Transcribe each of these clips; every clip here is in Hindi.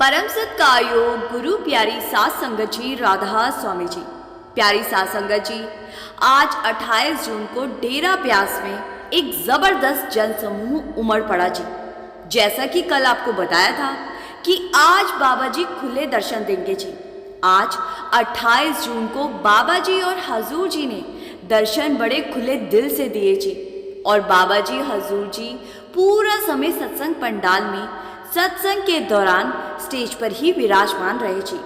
परम सत्कार्यो गुरु प्यारी सात संगत जी राधा स्वामी जी। प्यारी सात संगत जी, आज 28 जून को डेरा ब्यास में एक जबरदस्त जनसमूह उमड़ पड़ा जी। जैसा कि कल आपको बताया था कि आज बाबा जी खुले दर्शन देंगे जी। आज 28 जून को बाबा जी और हजूर जी ने दर्शन बड़े खुले दिल से दिए जी। और बाबा जी हजूर जी पूरा समय सत्संग पंडाल में सत्संग के दौरान स्टेज पर ही विराजमान रहे जी।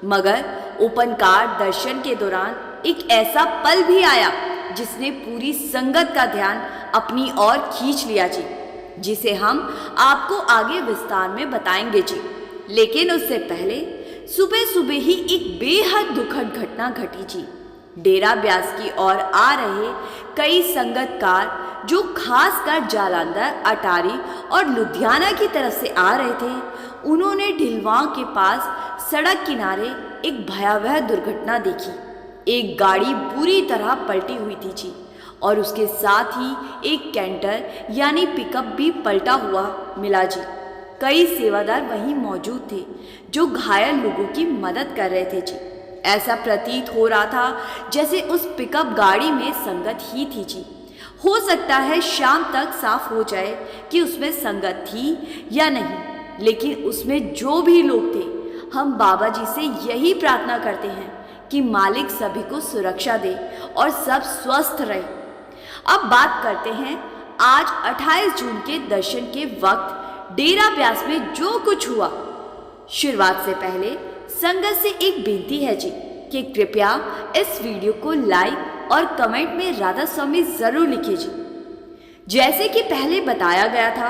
मगर ओपनकार दर्शन के दौरान एक ऐसा पल भी आया जिसने पूरी संगत का ध्यान अपनी ओर खींच लिया जी, जिसे हम आपको आगे विस्तार में बताएंगे जी। लेकिन उससे पहले सुबह सुबह ही एक बेहद दुखद घटना घटी जी। डेरा ब्यास की ओर आ रहे कई संगतकार जो खासकर जालंधर, अटारी और लुधियाना की तरफ से आ रहे थे, उन्होंने ढिलवां के पास सड़क किनारे एक भयावह दुर्घटना देखी। एक गाड़ी बुरी तरह पलटी हुई थी जी, और उसके साथ ही एक कैंटर यानी पिकअप भी पलटा हुआ मिला जी। कई सेवादार वहीं मौजूद थे जो घायल लोगों की मदद कर रहे थे जी। ऐसा प्रतीत हो रहा था जैसे उस पिकअप गाड़ी में संगत ही थी जी। हो सकता है शाम तक साफ हो जाए कि उसमें संगत थी या नहीं, लेकिन उसमें जो भी लोग थे, हम बाबा जी से यही प्रार्थना करते हैं कि मालिक सभी को सुरक्षा दे और सब स्वस्थ रहे। अब बात करते हैं आज 28 जून के दर्शन के वक्त डेरा ब्यास में जो कुछ हुआ। शुरुआत से पहले संगत से एक बेनती है जी कि कृपया इस वीडियो को लाइक और कमेंट में राधा स्वामी जरूर लिखिए जी। जैसे कि पहले बताया गया था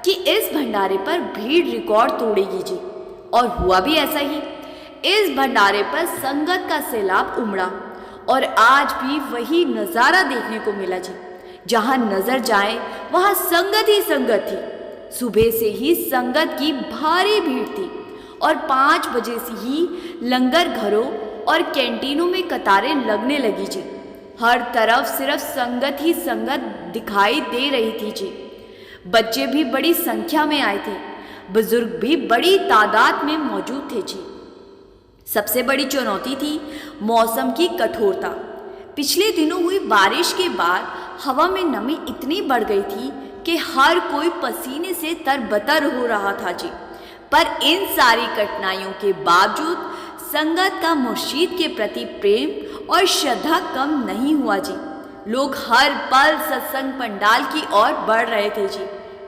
कि इस भंडारे पर भीड़ रिकॉर्ड तोड़ेगी जी, और हुआ भी ऐसा ही। इस भंडारे पर संगत का सैलाब उमड़ा और आज भी वही नज़ारा देखने को मिला जी। जहां नजर जाए वहां संगत ही संगत थी। सुबह से ही संगत की भारी भीड़ थी और 5 बजे से ही लंगर घरों और कैंटीनों में कतारें लगने लगी जी। हर तरफ सिर्फ संगत ही संगत दिखाई दे रही थी जी। बच्चे भी बड़ी संख्या में आए थे, बुजुर्ग भी बड़ी तादाद में मौजूद थे जी। सबसे बड़ी चुनौती थी मौसम की कठोरता। पिछले दिनों हुई बारिश के बाद हवा में नमी इतनी बढ़ गई थी कि हर कोई पसीने से तरबतर हो रहा था जी। पर इन सारी कठिनाइयों के बावजूद संगत का मुर्शीद के प्रति प्रेम और श्रद्धा कम नहीं हुआ जी। लोग हर पल सत्संग पंडाल की ओर बढ़ रहे थे जी,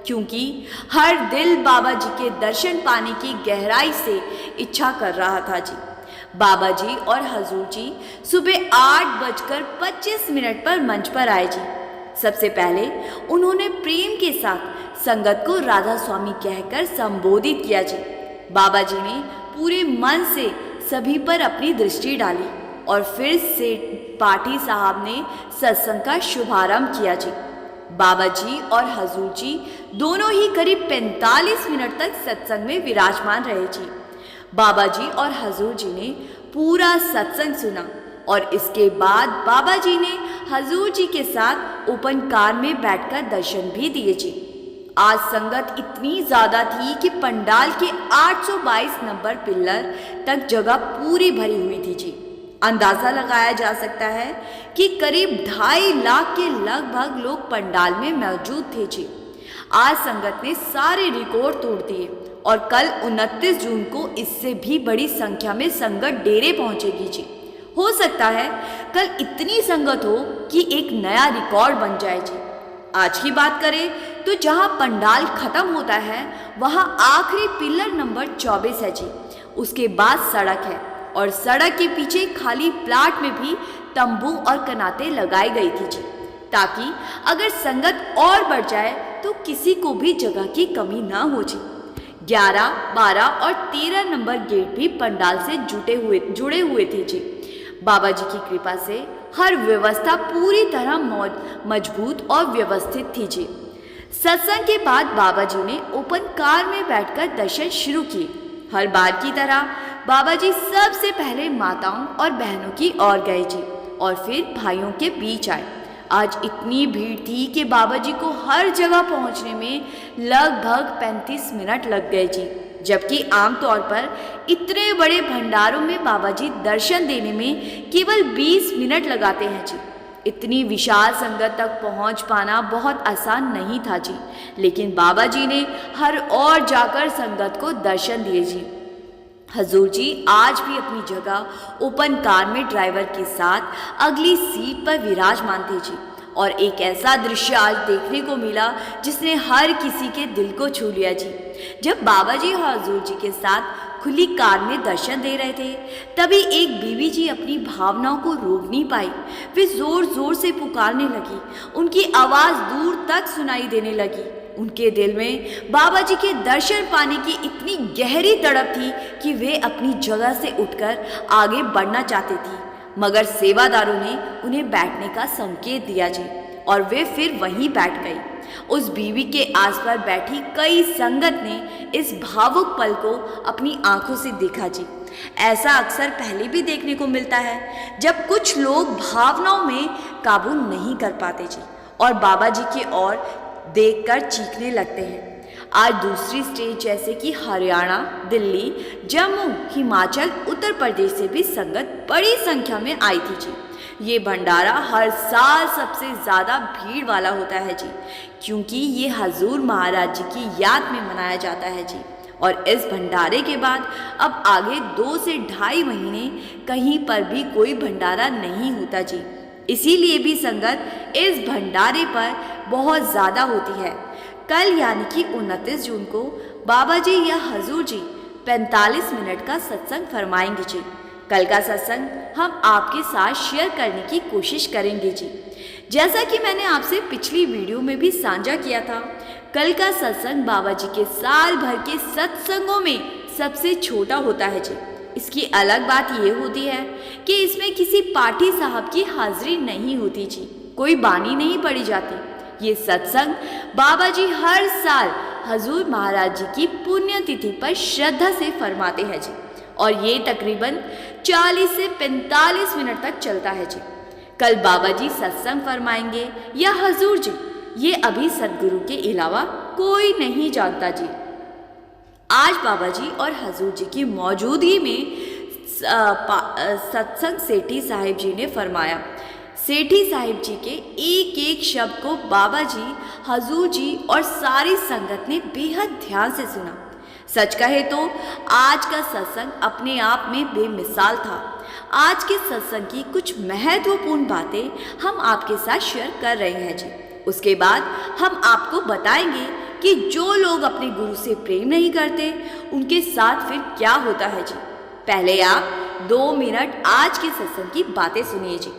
क्योंकि हर दिल बाबा जी के दर्शन पाने की गहराई से इच्छा कर रहा था जी। बाबा जी और हजूर जी सुबह 8:25 पर मंच पर आए जी। सबसे पहले उन्होंने प्रेम के साथ संगत को राधा स्वामी कहकर संबोधित किया जी। बाबा जी ने पूरे मन से सभी पर अपनी दृष्टि डाली और फिर से पाठी साहब ने सत्संग का शुभारंभ किया जी। बाबा जी और हजूर जी दोनों ही करीब 45 मिनट तक सत्संग में विराजमान रहे जी। बाबा जी और हजूर जी ने पूरा सत्संग सुना और इसके बाद बाबा जी ने हजूर जी के साथ ओपन कार में बैठकर दर्शन भी दिए जी। आज संगत इतनी ज़्यादा थी कि पंडाल के 822 नंबर पिल्लर तक जगह पूरी भरी हुई थी जी। अंदाज़ा लगाया जा सकता है कि करीब 2.5 लाख के लगभग लोग पंडाल में मौजूद थे जी। आज संगत ने सारे रिकॉर्ड तोड़ दिए और कल 29 जून को इससे भी बड़ी संख्या में संगत डेरे पहुंचेगी जी। हो सकता है कल इतनी संगत हो कि एक नया रिकॉर्ड बन जाए जी। आज की बात करें तो जहां पंडाल खत्म होता है वहां आखिरी पिलर नंबर 24 है जी। उसके बाद सड़क है और सड़क के पीछे खाली प्लाट में भी तंबू और कनाते लगाई गई थी जी, ताकि अगर संगत और बढ़ जाए तो किसी को भी जगह की कमी ना हो जी। 11, 12 और 13 नंबर गेट भी पंडाल से जुड़े हुए थे जी। बाबा जी की कृपा से हर व्यवस्था पूरी तरह मजबूत और व्यवस्थित थी जी। सत्संग के बाद बाबा जी ने ओपन कार में बैठकर दर्शन शुरू किए। हर बार की तरह बाबा जी सबसे पहले माताओं और बहनों की ओर गए जी और फिर भाइयों के बीच आए। आज इतनी भीड़ थी कि बाबा जी को हर जगह पहुंचने में लगभग 35 मिनट लग गए जी। जबकि आमतौर पर इतने बड़े भंडारों में बाबा जी दर्शन देने में केवल 20 मिनट लगाते हैं जी। इतनी विशाल संगत तक पहुंच पाना बहुत आसान नहीं था जी, लेकिन बाबा जी ने हर ओर जाकर संगत को दर्शन दिए जी। हजूर जी आज भी अपनी जगह ओपन कार में ड्राइवर के साथ अगली सीट पर विराजमान थे जी। और एक ऐसा दृश्य आज देखने को मिला जिसने हर किसी के दिल को छू लिया जी। जब बाबा जी हजूर जी के साथ खुली कार में दर्शन दे रहे थे, तभी एक बीवी जी अपनी भावनाओं को रोक नहीं पाई। वे जोर जोर से पुकारने लगी। उनकी आवाज़ दूर तक सुनाई देने लगी। उनके दिल में बाबा जी के दर्शन पाने की इतनी गहरी तड़प थी कि वे अपनी जगह से उठकर आगे बढ़ना चाहती थी, मगर सेवादारों ने उन्हें बैठने का संकेत दिया जी, और वे फिर वहीं बैठ गई। उस बीवी के आसपास बैठी कई संगत ने इस भावुक पल को अपनी आंखों से देखा जी। ऐसा अक्सर पहले भी देखने को मिलता है, जब कुछ लोग भावनाओं में काबू नहीं कर पाते जी और बाबा जी की ओर देखकर चीखने लगते हैं। आज दूसरी स्टेट जैसे कि हरियाणा, दिल्ली, जम्मू, हिमाचल, उत्तर प्रदेश से भी संगत बड़ी संख्या में आई थी जी। ये भंडारा हर साल सबसे ज़्यादा भीड़ वाला होता है जी, क्योंकि ये हजूर महाराज जी की याद में मनाया जाता है जी। और इस भंडारे के बाद अब आगे 2 से 2.5 महीने कहीं पर भी कोई भंडारा नहीं होता जी। इसीलिए भी संगत इस भंडारे पर बहुत ज़्यादा होती है। कल यानी कि 29 जून को बाबा जी या हजूर जी 45 मिनट का सत्संग फरमाएंगे जी। कल का सत्संग हम आपके साथ शेयर करने की कोशिश करेंगे जी। जैसा कि मैंने आपसे पिछली वीडियो में भी साझा किया था, कल का सत्संग बाबा जी के साल भर के सत्संगों में सबसे छोटा होता है जी। इसकी अलग बात ये होती है कि इसमें किसी पाठी साहब की हाजिरी नहीं होती जी, कोई बानी नहीं पड़ी जाती। ये सत्संग बाबा जी हर साल हजूर महाराज जी की पुण्यतिथि पर श्रद्धा से फरमाते हैं जी, और ये तकरीबन 40 से 45 मिनट तक चलता है जी। कल बाबा जी सत्संग फरमाएंगे या हजूर जी, ये अभी सदगुरु के अलावा कोई नहीं जानता जी। आज बाबा जी और हजूर जी की मौजूदगी में सत्संग सेठी साहिब जी ने फरमाया। सेठी साहिब जी के एक एक शब्द को बाबा जी, हजूर जी और सारी संगत ने बेहद ध्यान से सुना। सच कहे तो आज का सत्संग अपने आप में बेमिसाल था। आज के सत्संग की कुछ महत्वपूर्ण बातें हम आपके साथ शेयर कर रहे हैं जी। उसके बाद हम आपको बताएंगे कि जो लोग अपने गुरु से प्रेम नहीं करते उनके साथ फिर क्या होता है जी। पहले आप 2 मिनट आज के सत्संग की बातें सुनिए जी।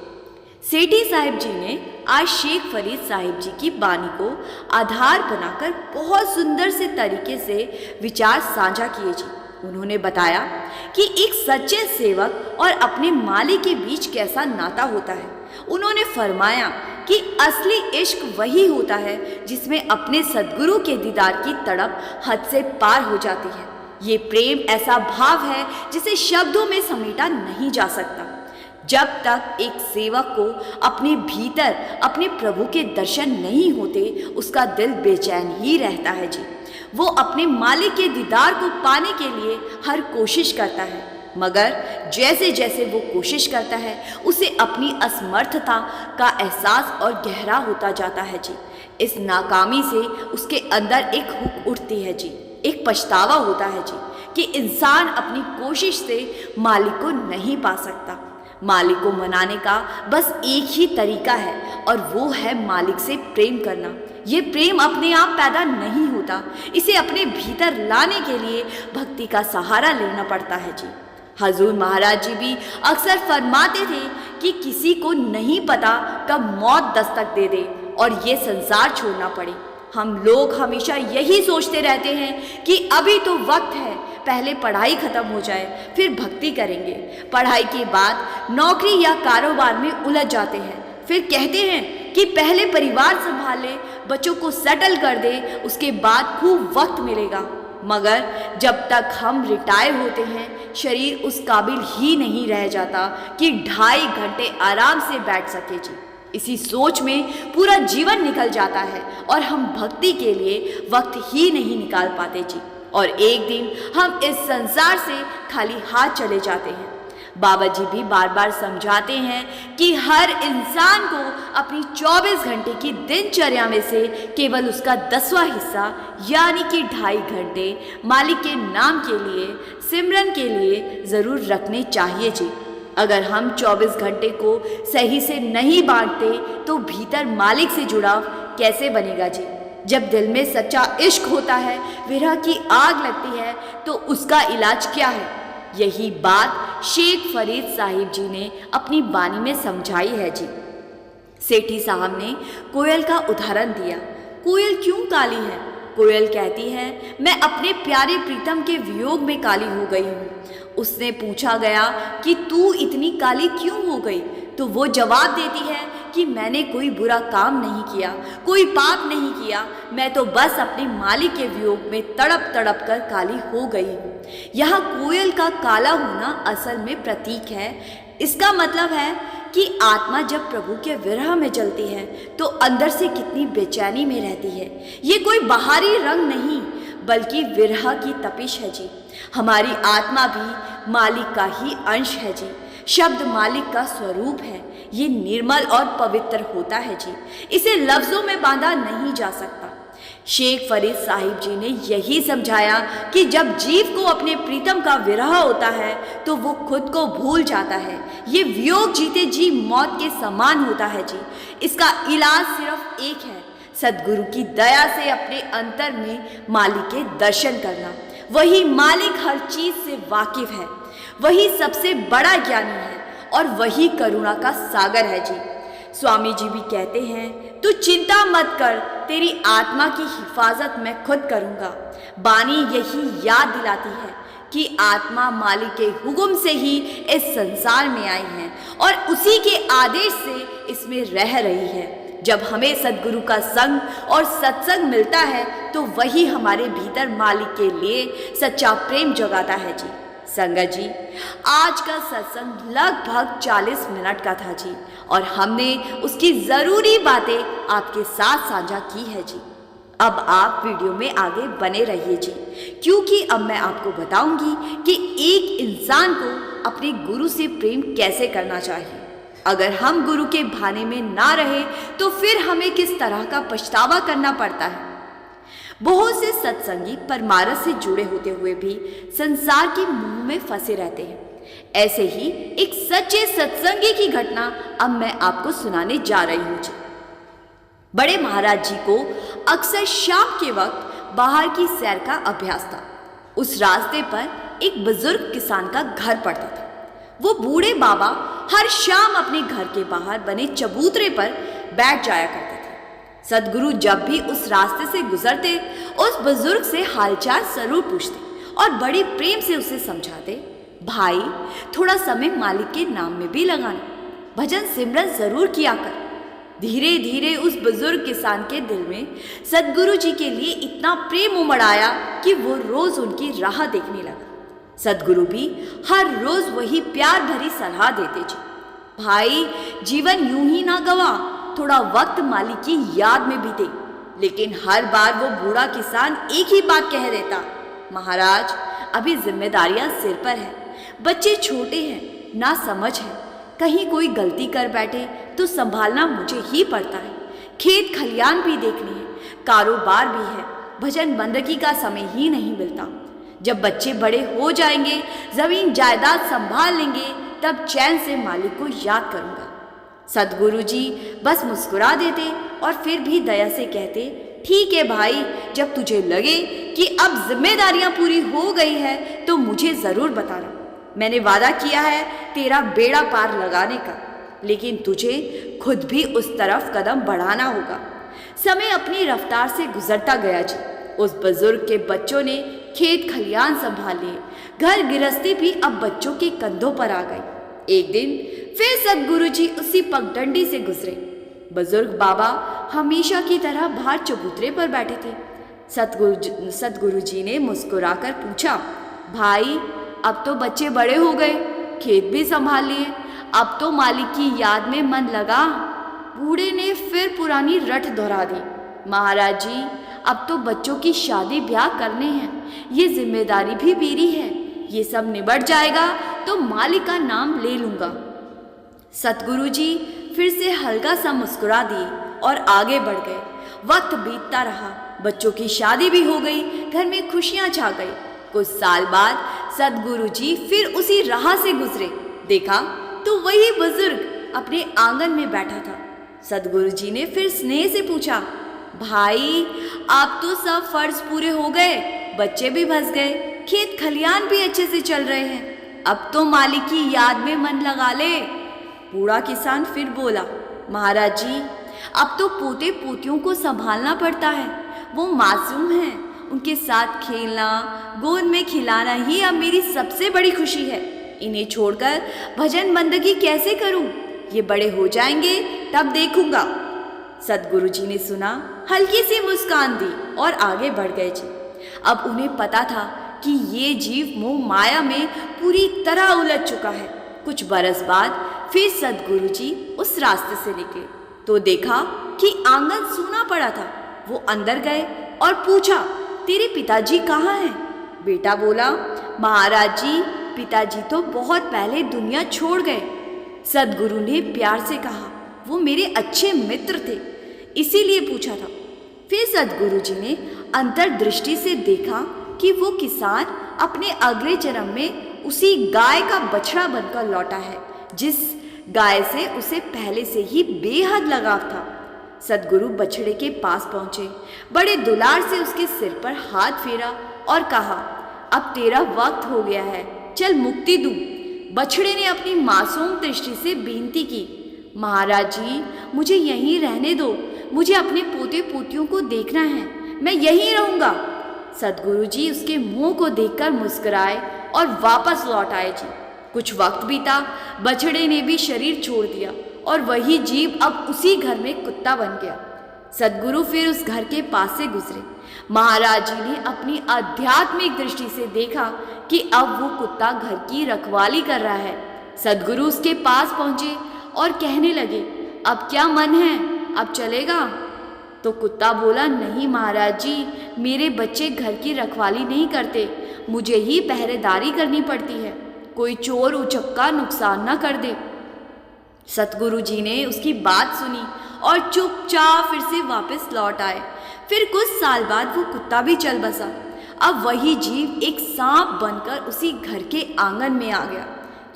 सेठी साहिब जी ने आज शेख फरीद साहिब जी की बानी को आधार बनाकर बहुत सुंदर से तरीके से विचार साझा किए जी। उन्होंने बताया कि एक सच्चे सेवक और अपने मालिक के बीच कैसा नाता होता है। उन्होंने फरमाया कि असली इश्क वही होता है जिसमें अपने सद्गुरु के दीदार की तड़प हद से पार हो जाती है। ये प्रेम ऐसा भाव है जिसे शब्दों में समेटा नहीं जा सकता। जब तक एक सेवक को अपने भीतर अपने प्रभु के दर्शन नहीं होते, उसका दिल बेचैन ही रहता है जी। वो अपने मालिक के दीदार को पाने के लिए हर कोशिश करता है, मगर जैसे जैसे वो कोशिश करता है उसे अपनी असमर्थता का एहसास और गहरा होता जाता है जी। इस नाकामी से उसके अंदर एक हुक उठती है जी, एक पछतावा होता है जी कि इंसान अपनी कोशिश से मालिक को नहीं पा सकता। मालिक को मनाने का बस एक ही तरीका है और वो है मालिक से प्रेम करना। ये प्रेम अपने आप पैदा नहीं होता, इसे अपने भीतर लाने के लिए भक्ति का सहारा लेना पड़ता है जी। हजूर महाराज जी भी अक्सर फरमाते थे कि किसी को नहीं पता कब मौत दस्तक दे दे और ये संसार छोड़ना पड़े। हम लोग हमेशा यही सोचते रहते हैं कि अभी तो वक्त है, पहले पढ़ाई खत्म हो जाए फिर भक्ति करेंगे। पढ़ाई के बाद नौकरी या कारोबार में उलझ जाते हैं, फिर कहते हैं कि पहले परिवार संभाल ले, बच्चों को सेटल कर दे, उसके बाद खूब वक्त मिलेगा। मगर जब तक हम रिटायर होते हैं शरीर उस काबिल ही नहीं रह जाता कि 2.5 घंटे आराम से बैठ सके जी। इसी सोच में पूरा जीवन निकल जाता है और हम भक्ति के लिए वक्त ही नहीं निकाल पाते जी। और एक दिन हम इस संसार से खाली हाथ चले जाते हैं। बाबा जी भी बार बार समझाते हैं कि हर इंसान को अपनी 24 घंटे की दिनचर्या में से केवल उसका 10वां हिस्सा यानी कि 2.5 घंटे मालिक के नाम के लिए, सिमरन के लिए ज़रूर रखने चाहिए जी। अगर हम 24 घंटे को सही से नहीं बांटते तो भीतर मालिक से जुड़ाव कैसे बनेगा जी। जब दिल में सच्चा इश्क होता है, विरह की आग लगती है, तो उसका इलाज क्या है? यही बात शेख फरीद साहिब जी ने अपनी बानी में समझाई है जी। सेठी साहब ने कोयल का उदाहरण दिया। कोयल क्यों काली है? कोयल कहती है, मैं अपने प्यारे प्रीतम के वियोग में काली हो गई हूँ। उसने पूछा गया कि तू इतनी काली क्यों हो गई? तो वो जवाब देती है कि मैंने कोई बुरा काम नहीं किया, कोई पाप नहीं किया, मैं तो बस अपने मालिक के वियोग में तड़प तड़प कर काली हो गई हूँ। यहाँ कोयल का काला होना असल में प्रतीक है। इसका मतलब है कि आत्मा जब प्रभु के विरह में जलती है तो अंदर से कितनी बेचैनी में रहती है। ये कोई बाहरी रंग नहीं बल्कि विरह की तपिश है जी। हमारी आत्मा भी मालिक का ही अंश है जी। शब्द मालिक का स्वरूप है। ये निर्मल और पवित्र होता है जी। इसे लफ्ज़ों में बांधा नहीं जा सकता। शेख फरीद साहिब जी ने यही समझाया कि जब जीव को अपने प्रीतम का विरह होता है तो वो खुद को भूल जाता है। ये वियोग जीते जी मौत के समान होता है जी। इसका इलाज सिर्फ एक है, सद्गुरु की दया से अपने अंतर में मालिक के दर्शन करना। वही मालिक हर चीज से वाकिफ है, वही सबसे बड़ा ज्ञानी है और वही करुणा का सागर है जी। स्वामी जी भी कहते हैं, तू चिंता मत कर, तेरी आत्मा की हिफाजत मैं खुद करूँगा। बानी यही याद दिलाती है कि आत्मा मालिक के हुक्म से ही इस संसार में आई है और उसी के आदेश से इसमें रह रही है। जब हमें सद्गुरु का संग और सत्संग मिलता है तो वही हमारे भीतर मालिक के लिए सच्चा प्रेम जगाता है जी। संगत जी, आज का सत्संग लगभग 40 मिनट का था जी और हमने उसकी ज़रूरी बातें आपके साथ साझा की है जी। अब आप वीडियो में आगे बने रहिए जी, क्योंकि अब मैं आपको बताऊंगी कि एक इंसान को अपने गुरु से प्रेम कैसे करना चाहिए। अगर हम गुरु के भाने में ना रहे तो फिर हमें किस तरह का पछतावा करना पड़ता है। बहुत से सत्संगी परमारथ से जुड़े होते हुए भी संसार के मुंह में फंसे रहते हैं। ऐसे ही एक सच्चे सत्संगी की घटना अब मैं आपको सुनाने जा रही हूँ जी। बड़े महाराज जी को अक्सर शाम के वक्त बाहर की सैर का अभ्यास था। उस रास्ते पर एक बुजुर्ग किसान का घर पड़ता था। वो बूढ़े बाबा हर शाम अपने घर के बाहर बने चबूतरे पर बैठ जाया करते थे। सद्गुरु जब भी उस रास्ते से गुजरते उस बुजुर्ग से हालचाल जरूर पूछते और बड़े प्रेम से उसे समझाते, भाई थोड़ा समय मालिक के नाम में भी लगाना, भजन सिमरन जरूर किया कर। धीरे धीरे उस बुजुर्ग किसान के दिल में सद्गुरु जी के लिए इतना प्रेम उमड़ आया कि वो रोज उनकी राह देखने लगा। सद्गुरु भी हर रोज वही प्यार भरी सलाह देते जी, भाई जीवन यूं ही ना गवा, थोड़ा वक्त मालिक की याद में बीते। लेकिन हर बार वो बूढ़ा किसान एक ही बात कह देता, महाराज अभी जिम्मेदारियां सिर पर है, बच्चे छोटे हैं, ना समझ है, कहीं कोई गलती कर बैठे तो संभालना मुझे ही पड़ता है। खेत खलियान भी देखने हैं, कारोबार भी है, भजन बंदगी का समय ही नहीं मिलता। जब बच्चे बड़े हो जाएंगे, जमीन जायदाद संभाल लेंगे, तब चैन से मालिक को याद करूंगा। सद्गुरु जी बस मुस्कुरा देते और फिर भी दया से कहते, ठीक है भाई, जब तुझे लगे कि अब जिम्मेदारियां पूरी हो गई है तो मुझे जरूर बताना। मैंने वादा किया है तेरा बेड़ा पार लगाने का, लेकिन तुझे खुद भी उस तरफ कदम बढ़ाना होगा। समय अपनी रफ्तार से गुजरता गया जी। उस बुजुर्ग के बच्चों ने खेत खलियान संभाल लिए, घर गृहस्थी भी अब बच्चों के कंधों पर आ गई। एक दिन फिर सद्गुरु जी उसी पगडंडी से गुजरे। बुजुर्ग बाबा हमेशा की तरह बाहर चबूतरे पर बैठे थे। सद्गुरु जी ने मुस्कुराकर पूछा, भाई अब तो बच्चे बड़े हो गए, खेत भी संभाल लिए, अब तो मालिक की याद में मन लगा। बूढ़े ने फिर पुरानी रट दोहरा दी, महाराज जी अब तो बच्चों की शादी ब्याह करने हैं, ये जिम्मेदारी भी मेरी है। ये सब निबट जाएगा तो मालिक का नाम ले लूँगा। सतगुरु जी फिर से हल्का सा मुस्कुरा दिए और आगे बढ़ गए। वक्त बीतता रहा, बच्चों की शादी भी हो गई, घर में खुशियाँ छा गई। कुछ साल बाद सतगुरु जी फिर उसी राह से गुजरे। देखा तो वही बुजुर्ग अपने आंगन में बैठा था। सतगुरु जी ने फिर स्नेह से पूछा, भाई आप तो सब फर्ज पूरे हो गए, बच्चे भी बस गए, खेत खलियान भी अच्छे से चल रहे हैं, अब तो मालिक की याद में मन लगा ले। बूढ़ा किसान फिर बोला, महाराज जी अब तो पोते पोतियों को संभालना पड़ता है, वो मासूम हैं, उनके साथ खेलना, गोद में खिलाना ही अब मेरी सबसे बड़ी खुशी है। इन्हें छोड़कर भजन बंदगी कैसे करूं? ये बड़े हो जाएंगे तब देखूंगा। सतगुरु जी ने सुना, हल्की सी मुस्कान दी और आगे बढ़ गए जी। अब उन्हें पता था कि ये जीव मोह माया में पूरी तरह उलझ चुका है। कुछ बरस बाद फिर सतगुरु जी उस रास्ते से निकले तो देखा कि आंगन सूना पड़ा था। वो अंदर गए और पूछा, तेरे पिताजी कहाँ हैं? बेटा बोला, महाराज जी पिताजी तो बहुत पहले दुनिया छोड़ गए। सतगुरु ने प्यार से कहा, वो मेरे अच्छे मित्र थे, इसीलिए पूछा था। फिर सतगुरु जी ने अंतर्दृष्टि से देखा कि वो किसान अपने अगले जन्म में उसी गाय का बछड़ा बनकर लौटा है जिस गाय से उसे पहले से ही बेहद लगाव था। सतगुरु बछड़े के पास पहुंचे, बड़े दुलार से उसके सिर पर हाथ फेरा और कहा, अब तेरा वक्त हो गया है, चल मुक्ति दूं। बछड़े ने अपनी मासूम दृष्टि से विनती की, महाराज जी मुझे यहीं रहने दो, मुझे अपने पोते पोतियों को देखना है, मैं यहीं रहूंगा। सतगुरु जी उसके मुंह को देखकर मुस्कुराए और वापस लौट आए जी। कुछ वक्त बीता, बछड़े ने भी शरीर छोड़ दिया और वही जीव अब उसी घर में कुत्ता बन गया। सतगुरु फिर उस घर के पास से गुजरे। महाराज जी ने अपनी आध्यात्मिक दृष्टि से देखा कि अब वो कुत्ता घर की रखवाली कर रहा है। सतगुरु उसके पास पहुंचे और कहने लगे, अब क्या मन है, अब चलेगा? तो कुत्ता बोला, नहीं महाराज जी, मेरे बच्चे घर की रखवाली नहीं करते, मुझे ही पहरेदारी करनी पड़ती है, कोई चोर उचक्का नुकसान न कर दे। सतगुरु जी ने उसकी बात सुनी और चुपचाप फिर से वापस लौट आए। फिर कुछ साल बाद वो कुत्ता भी चल बसा। अब वही जीव एक सांप बनकर उसी घर के आंगन में आ गया,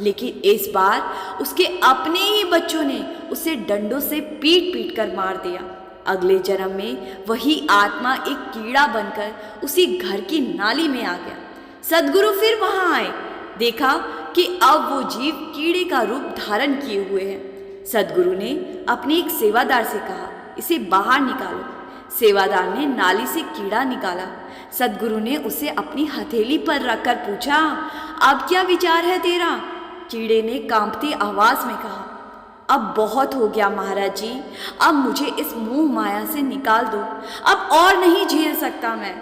लेकिन इस बार उसके अपने ही बच्चों ने उसे डंडों से पीट पीट कर मार दिया। अगले जन्म में वही आत्मा एक कीड़ा बनकर उसी घर की नाली में आ गया। सतगुरु फिर वहां आए, देखा कि अब वो जीव कीड़े का रूप धारण किए हुए है। सतगुरु ने अपने एक सेवादार से कहा, इसे बाहर निकालो। सेवादार ने नाली से कीड़ा निकाला। सतगुरु ने उसे अपनी हथेली पर रखकर पूछा, अब क्या विचार है तेरा? कीड़े ने कांपती आवाज में कहा, अब बहुत हो गया महाराज जी, अब मुझे इस मोह माया से निकाल दो, अब और नहीं झेल सकता मैं।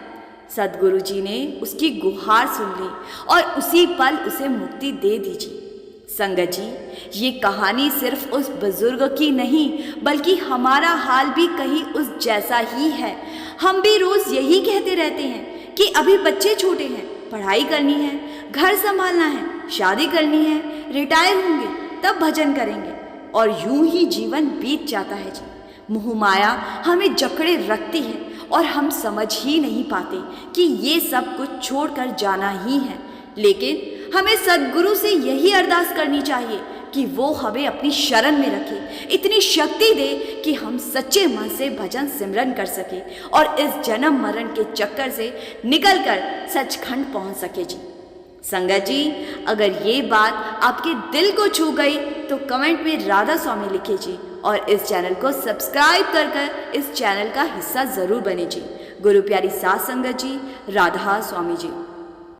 सतगुरु जी ने उसकी गुहार सुन ली और उसी पल उसे मुक्ति दे दीजिए। संगत जी, ये कहानी सिर्फ उस बुजुर्ग की नहीं बल्कि हमारा हाल भी कहीं उस जैसा ही है। हम भी रोज यही कहते रहते हैं कि अभी बच्चे छोटे हैं, पढ़ाई करनी है, घर संभालना है, शादी करनी है, रिटायर होंगे तब भजन करेंगे, और यूं ही जीवन बीत जाता है जी। मोह माया हमें जकड़े रखती है और हम समझ ही नहीं पाते कि ये सब कुछ छोड़कर जाना ही है। लेकिन हमें सद्गुरु से यही अरदास करनी चाहिए कि वो हमें अपनी शरण में रखे, इतनी शक्ति दे कि हम सच्चे मन से भजन सिमरन कर सके और इस जन्म मरण के चक्कर से निकलकर सचखंड पहुंच सके जी। संगत जी, अगर ये बात आपके दिल को छू गई तो कमेंट में राधा स्वामी लिखे जी, और इस चैनल को सब्सक्राइब कर इस चैनल का हिस्सा ज़रूर बने जी। गुरु प्यारी सात संगत जी, राधा स्वामी जी।